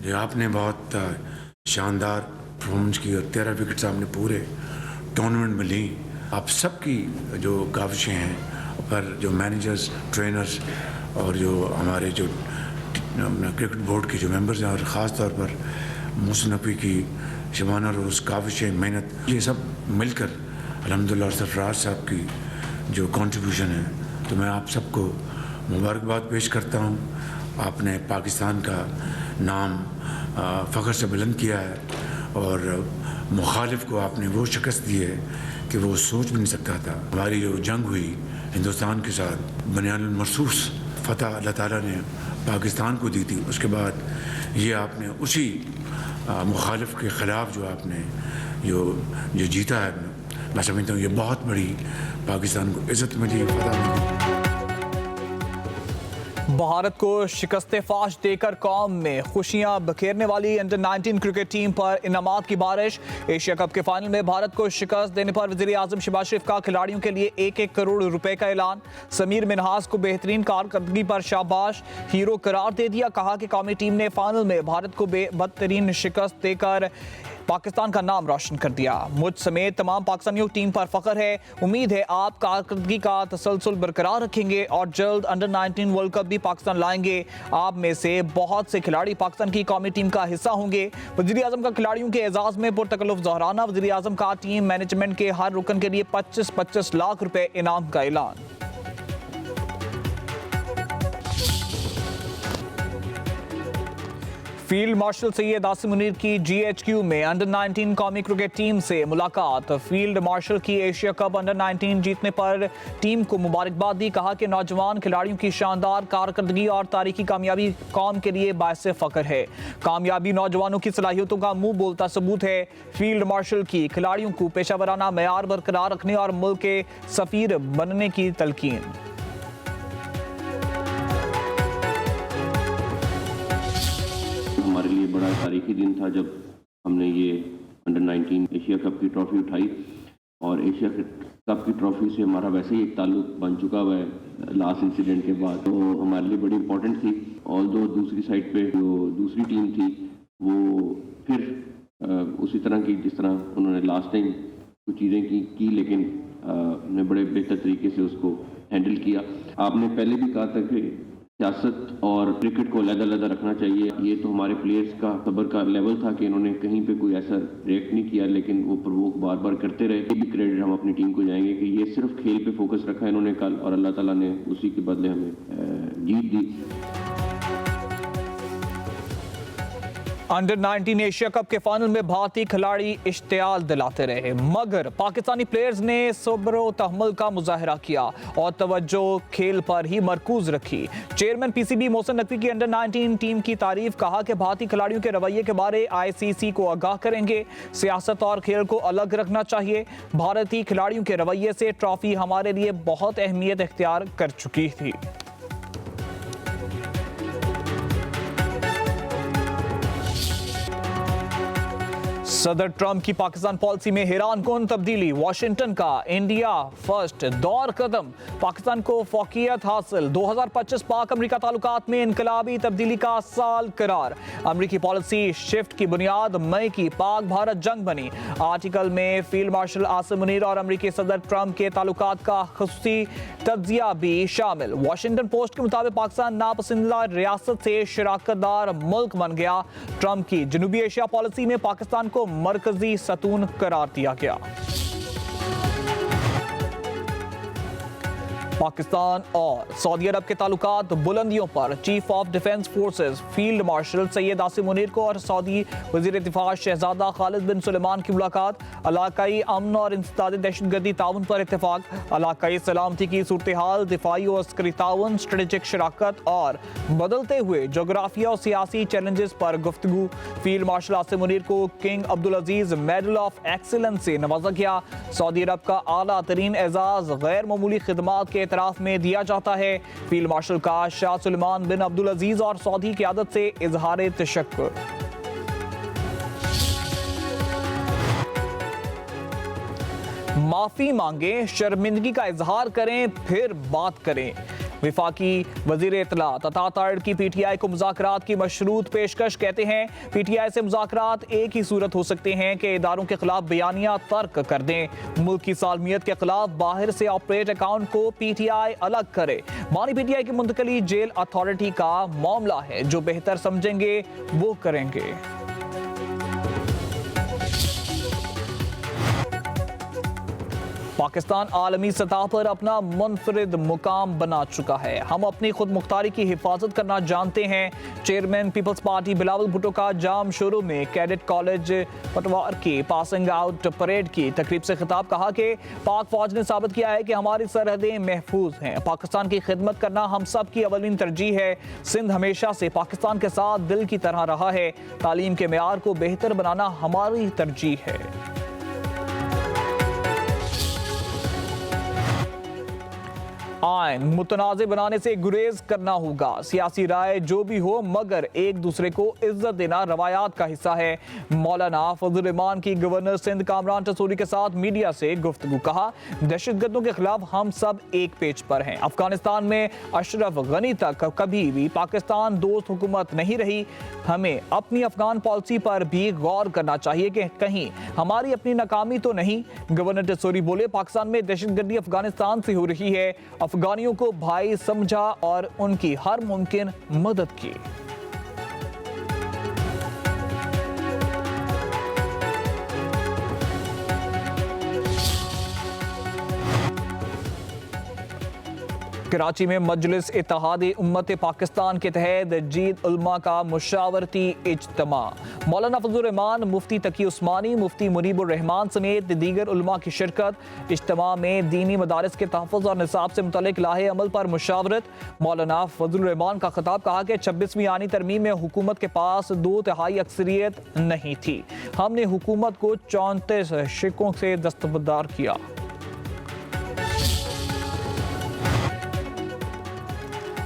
ये आपने बहुत शानदार परफॉर्मेंस की और 13 विकेट्स आपने पूरे टूर्नामेंट में ली। आप सबकी जो काविशें हैं, पर जो मैनेजर्स, ट्रेनर्स और जो हमारे जो क्रिकेट बोर्ड के जो मेंबर्स हैं, और ख़ास तौर पर मोहसिन नकवी की शबाना रोज़ काविशें, मेहनत, ये सब मिलकर अल्हम्दुलिल्लाह और सरफराज साहब की जो कंट्रीब्यूशन है, तो मैं आप सबको मुबारकबाद पेश करता हूँ। आपने पाकिस्तान का नाम फ़ख्र से बुलंद किया है और मुखालिफ को आपने वो शिकस्त दी है कि वो सोच भी नहीं सकता था। हमारी जो जंग हुई हिंदुस्तान के साथ, बुनियादुल मरसूस फ़तह अल्लाह ताला ने पाकिस्तान को दी थी। उसके बाद ये आपने उसी मुखालिफ के ख़िलाफ़ जो आपने जो जीता है, मैं समझता हूँ ये बहुत बड़ी पाकिस्तान को इज़्ज़त मिली, फ़तह मिली। भारत को शिकस्त फाश देकर कौम में खुशियां बखेरने वाली अंडर 19 क्रिकेट टीम पर इनामात की बारिश। एशिया कप के फाइनल में भारत को शिकस्त देने पर वज़ीर आज़म शहबाज शरीफ का खिलाड़ियों के लिए 1-1 करोड़ रुपए का ऐलान। समीर मिन्हास को बेहतरीन कारकर्दगी पर शाबाश, हीरो करार दे दिया। कहा कि कौमी टीम ने फाइनल में भारत को बदतरीन शिकस्त देकर पाकिस्तान का नाम रोशन कर दिया। मुझ समेत तमाम पाकिस्तानियों की टीम पर फख्र है। उम्मीद है आप कारकर्दगी का तसलसल बरकरार रखेंगे और जल्द अंडर 19 वर्ल्ड कप भी पाकिस्तान लाएंगे। आप में से बहुत से खिलाड़ी पाकिस्तान की कौमी टीम का हिस्सा होंगे। वज़ीर आज़म का खिलाड़ियों के एजाज़ में पुरतकल्लुफ़ ज़हराना। वज़ीर आज़म का टीम मैनेजमेंट के हर रुकन के लिए 25-25 लाख रुपए इनाम का ऐलान। फील्ड मार्शल सैयद आसिम मुनीर की GHQ में अंडर 19 कौमी क्रिकेट टीम से मुलाकात। फील्ड मार्शल की एशिया कप अंडर 19 जीतने पर टीम को मुबारकबाद दी। कहा कि नौजवान खिलाड़ियों की शानदार कारकर्दगी और तारीखी कामयाबी कौम के लिए बायस फ़ख्र है। कामयाबी नौजवानों की सलाहियतों का मुंह बोलता सबूत है। फील्ड मार्शल की खिलाड़ियों को पेशावराना मेयार बरकरार रखने और मुल्क के सफ़ीर बनने की तलकीन। हमारे लिए बड़ा तारीखी दिन था जब हमने ये अंडर 19 एशिया कप की ट्रॉफी उठाई, और एशिया कप की ट्रॉफी से हमारा वैसे ही एक ताल्लुक बन चुका हुआ है लास्ट इंसिडेंट के बाद, तो हमारे लिए बड़ी इंपॉर्टेंट थी। और दूसरी साइड पे जो दूसरी टीम थी वो फिर उसी तरह की जिस तरह उन्होंने लास्ट टाइम कुछ चीज़ें की लेकिन ने बड़े बेहतर तरीके से उसको हैंडल किया। आपने पहले भी कहा था कि सियासत और क्रिकेट को अलग-अलग रखना चाहिए। ये तो हमारे प्लेयर्स का सब्र का लेवल था कि इन्होंने कहीं पे कोई ऐसा रिएक्ट नहीं किया, लेकिन वो प्रवोक बार बार करते रहे। ये भी क्रेडिट हम अपनी टीम को जाएंगे कि ये सिर्फ खेल पे फोकस रखा इन्होंने कल, और अल्लाह ताला ने उसी के बदले हमें जीत दी। अंडर 19 एशिया कप के फाइनल में भारतीय खिलाड़ी इश्तियाल दिलाते रहे, मगर पाकिस्तानी प्लेयर्स ने सब्र व तहम्मुल का मुजाहरा किया और तवज्जो खेल पर ही मरकूज रखी। चेयरमैन PCB मोहसिन नकवी की अंडर 19 टीम की तारीफ। कहा कि भारतीय खिलाड़ियों के रवैये के बारे ICC को आगाह करेंगे। सियासत और खेल को अलग रखना चाहिए। भारतीय खिलाड़ियों के रवैये से ट्रॉफी हमारे लिए बहुत अहमियत इख्तियार कर चुकी थी। सदर ट्रंप की पाकिस्तान पॉलिसी में हैरान कौन तब्दीली। वाशिंगटन का इंडिया फर्स्ट दौर कदम, पाकिस्तान को फौकियत हासिल। 2025 पाक अमरीका ताल्लुकात में इनकलाबी तब्दीली का साल करार। अमरीकी पॉलिसी शिफ्ट की बुनियाद मई की पाक भारत जंग बनी। आर्टिकल में फील्ड मार्शल आसिम मुनीर और अमरीकी सदर ट्रंप के ताल्लुकात का खुसूसी तज्जिया भी शामिल। वाशिंगटन पोस्ट के मुताबिक पाकिस्तान नापसंदीदा रियासत से शराकतदार मुल्क बन गया। ट्रंप की जनूबी एशिया पॉलिसी में पाकिस्तान को मरकजी सतून करार दिया गया। पाकिस्तान और सऊदी अरब के ताल्लुकात बुलंदियों पर। Chief of defence forces field marshal Syed Asim Munir को और सऊदी वजीर दिफा शहजादा खालिद बिन सुलेमान की मुलाकात। इलाकाई अमन और इंसदाद दहशतगर्दी ताउन पर इत्तेफाक। इलाकाई सलामती की सूरत हाल, दिफाई और अस्करी ताउन, स्ट्रेटेजिक शराकत और बदलते हुए जोग्राफिया और सियासी चैलेंजेस पर गुफ्तगू। फील्ड मार्शल आसिम मुनीर को king Abdul Aziz medal of excellence से नवाजा गया। सऊदी अरब का आला तरीन एजाज गैर मामूली खिदमात के एतराफ में दिया जाता है। फील्ड मार्शल का शाह सुलेमान बिन अब्दुल अजीज और सऊदी क़यादत से इजहार तशक्कुर। माफी मांगे, शर्मिंदगी का इजहार करें, फिर बात करें। विफाकी वजीर इत्तलात अता तारिड़ की पीटीआई को मुज़ाकरात की मशरूत पेशकश। कहते हैं पीटीआई से मुज़ाकरात एक ही सूरत हो सकते हैं कि इदारों के खिलाफ बयानिया तर्क कर दें। मुल्क की सालमियत के खिलाफ बाहर से ऑपरेट अकाउंट को पीटीआई अलग करे। मानी पीटीआई की मुंतकली जेल अथॉरिटी का मामला है, जो बेहतर समझेंगे वो करेंगे। पाकिस्तान आलमी सतह पर अपना मुनफरिद मुकाम बना चुका है। हम अपनी खुद मुख्तारी की हिफाजत करना जानते हैं। चेयरमैन पीपल्स पार्टी बिलावल भुट्टो का जाम शोरू में कैडेट कॉलेज पटवार की पासिंग आउट परेड की तकरीब से खिताब। कहा कि पाक फौज ने साबित किया है कि हमारी सरहदें महफूज हैं। पाकिस्तान की खिदमत करना हम सब की अवलीन तरजीह है। सिंध हमेशा से पाकिस्तान के साथ दिल की तरह रहा है। तालीम के मेयार को बेहतर बनाना हमारी तरजीह है। आइन मुतनाज़ बनाने से गुरेज करना होगा। सियासी राय जो भी हो, मगर एक दूसरे को इज्जत देना रवायात का हिस्सा है। मौलाना फजल रहमान की गवर्नर सिंध कामरान टसूरी के साथ मीडिया से गुफ्तगू। कहा दहशतगर्दों के खिलाफ हम सब एक पेज पर हैं। अफगानिस्तान में अशरफ गनी तक कभी भी पाकिस्तान दोस्त हुकूमत नहीं रही। हमें अपनी अफगान पॉलिसी पर भी गौर करना चाहिए कि कहीं हमारी अपनी नाकामी तो नहीं। गवर्नर टसूरी बोले पाकिस्तान में दहशतगर्दी अफगानिस्तान से हो रही है। अफगानियों को भाई समझा और उनकी हर मुमकिन मदद की। कराची में मजलिस इत्तेहाद उम्मत पाकिस्तान के तहत जीद उलमा का मुशावरती इज्तिमा। मौलाना फजल रहमान, मुफ्ती तकी उस्मानी, मुफ्ती मुनीबुर रहमान समेत दीगर उलमा की शिरकत। इज्तिमा में दीनी मदारिस के तहफ़्फ़ुज़ और निसाब से मुतल्लिक़ लाहे अमल पर मुशावरत। मौलाना फजल रहमान का खिताब। कहा कि 26वीं आनी तरमीम में हुकूमत के पास 2/3 अक्सरियत नहीं थी। हमने हुकूमत को 34 शिकों से दस्तबरदार किया।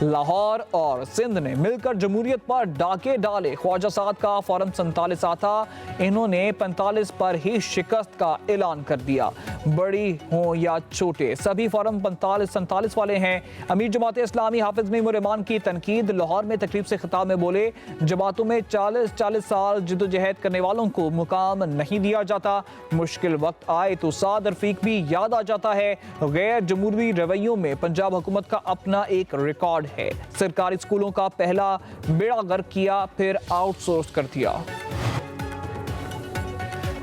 लाहौर और सिंध ने मिलकर जमहूरियत पर डाके डाले। ख्वाजा साद का फॉरम 47 आता, इन्होंने 45 पर ही शिकस्त का ऐलान कर दिया। बड़ी हों या छोटे, सभी फॉरम 45-47 वाले हैं। अमीर जमात इस्लामी हाफिज मईमुर रहमान की तनकीद। लाहौर में तकरीब से खिताब में बोले जमातों में 40-40 साल जिद्दोजहद करने वालों को मुकाम नहीं दिया जाता। मुश्किल वक्त आए तो साद रफीक भी याद आ जाता है। गैर जमहूरी रवैयों में पंजाब हुकूमत का अपना एक रिकॉर्ड है। सरकारी स्कूलों का पहला बेड़ा गर्क किया, फिर आउटसोर्स कर दिया।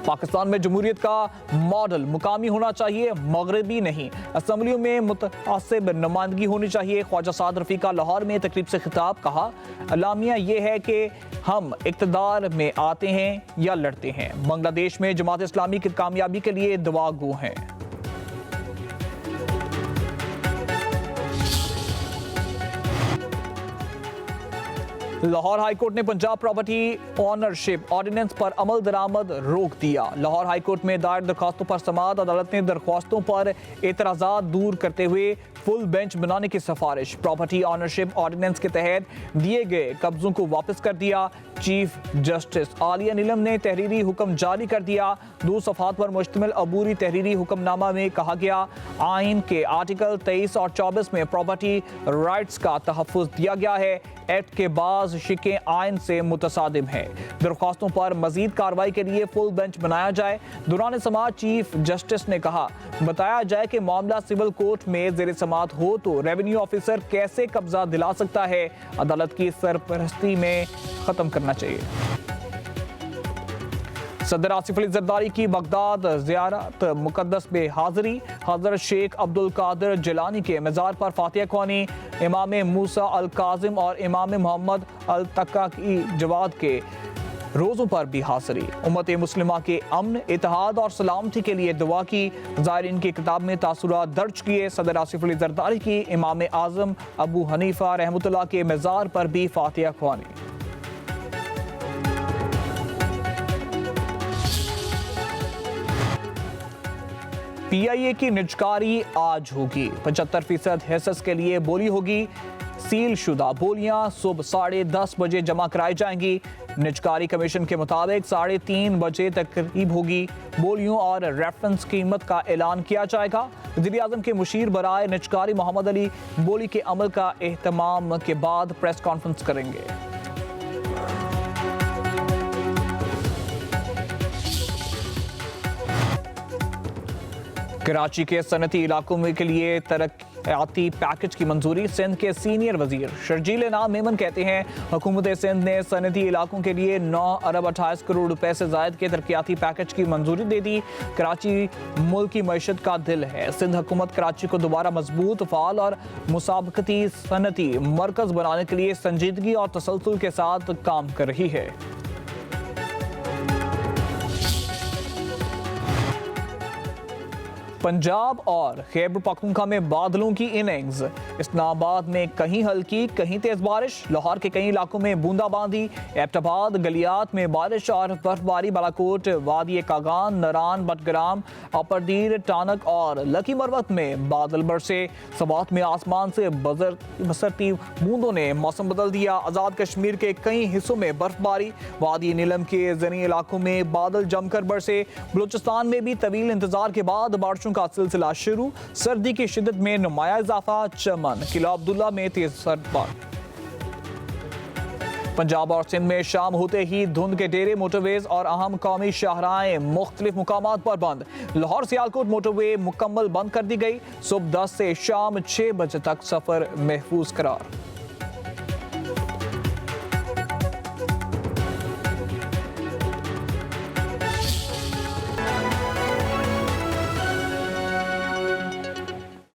पाकिस्तान में जमहूरियत का मॉडल मुकामी होना चाहिए, मगरबी नहीं। असम्बलियों में मुतआसिब नुमाइंदगी होनी चाहिए। ख्वाजा साद रफीका लाहौर में तकरीब से खिताब। कहा अलामिया ये है कि हम इक़्तिदार में आते हैं या लड़ते हैं। बांग्लादेश में जमात इस्लामी की कामयाबी के लिए दुआ गो हैं। लाहौर हाईकोर्ट ने पंजाब प्रॉपर्टी ऑनरशिप ऑर्डिनेंस पर अमल दरामद रोक दिया। लाहौर हाईकोर्ट में दायर दरख्वास्तों पर समाअत अदालत ने दरख्वास्तों पर एतराज़ात दूर करते हुए फुल बेंच बनाने की सिफारिश। प्रॉपर्टी ऑनरशिप ऑर्डिनेंस के तहत दिए गए कब्जों को वापस कर दिया। चीफ जस्टिस आलिया नीलम ने तहरीरी हुक्म जारी कर दिया। 2 सफ़हात पर मुश्तमिल अबूरी तहरीरी हुक्मनामा में कहा गया आइन के आर्टिकल 23 और 24 में प्रॉपर्टी राइट्स का तहफ़्फ़ुज़ दिया गया है। एक्ट के बाज़ शिकें आइन से मुतसादिम है। दरख्वास्तों पर मजीद कार्रवाई के लिए फुल बेंच बनाया जाए। दौरान समाअत चीफ जस्टिस ने कहा बताया जाए कि मामला सिविल कोर्ट में ज़ेर समाअत हो तो रेवेन्यू ऑफिसर कैसे कब्जा दिला सकता है। अदालत की सरपरस्ती में ख़त्म करना चाहिए। सदर आसिफ अली जरदारी की बगदाद ज़ियारत मुक़द्दस में हाज़री। हज़रत शेख अब्दुल कादिर जिलानी के मज़ार पर फातिहा ख्वानी। इमाम मूसा अल काज़िम और इमाम मोहम्मद अल तक्की जवाद के रोज़ों पर भी हाज़री। उम्मत मुस्लिमा के अमन, इत्तेहाद और सलामती के लिए दुआ की। ज़ायरीन की किताब में तासुरात दर्ज किए। सदर आसिफ अली जरदारी की इमाम आज़म अबू हनीफा रहमतुल्लाह के मज़ार पर भी फातिहा ख्वानी। PIA की निजकारी आज होगी। 75% हिस्स के लिए बोली होगी। सील शुदा बोलियां सुबह 10:30 बजे जमा कराई जाएंगी। निजकारी कमीशन के मुताबिक 3:30 बजे तक करीब होगी। बोलियों और रेफरेंस कीमत का ऐलान किया जाएगा। वज़ीर आज़म के मुशीर बराए निजकारी मोहम्मद अली बोली के अमल का एहतमाम के बाद प्रेस कॉन्फ्रेंस करेंगे। कराची के सनती इलाकों में के लिए तरक्याती पैकेज की मंजूरी। सिंध के सीनियर वजीर शर्जील इनाम मेमन कहते हैं हुकूमत सिंध ने सनती इलाकों के लिए 9 अरब 28 करोड़ रुपए से जायद के तरक्याती पैकेज की मंजूरी दे दी। कराची मुल्क की मईशत का दिल है। सिंध हुकूमत कराची को दोबारा मजबूत, फाल और मुसाबकती सनती मरकज बनाने के लिए संजीदगी और तसलसल के साथ काम कर रही है। पंजाब और खैबर पख्तूनख्वा में बादलों की इनिंग्स। इस्लामाबाद में कहीं हल्की कहीं तेज बारिश। लाहौर के कई इलाकों में बूंदाबांदी। एबटाबाद गलियात में बारिश और बर्फबारी। बालाकोट, वादी कागान, नरान, बटग्राम, अपरदीर, टानक और लकी मरवत में बादल बरसे। सवात में आसमान से बसरती बूंदों ने मौसम बदल दिया। आज़ाद कश्मीर के कई हिस्सों में बर्फबारी। वादी नीलम के ज़नी इलाकों में बादल जमकर बरसे। बलूचिस्तान में भी तवील इंतजार के बाद बारिशों का सिलसिला शुरू। सर्दी की शिद्दत में नुमाया इजाफा। चमन, किला अब्दुल्ला में तेज सर्द। पंजाब और सिंध में शाम होते ही धुंध के डेरे, मोटरवेज और अहम कौमी शाहराएं मुख्तलिफ मुकामात पर बंद। लाहौर सियालकोट मोटरवे मुकम्मल बंद कर दी गई। सुबह 10 से शाम 6 बजे तक सफर महफूज करार।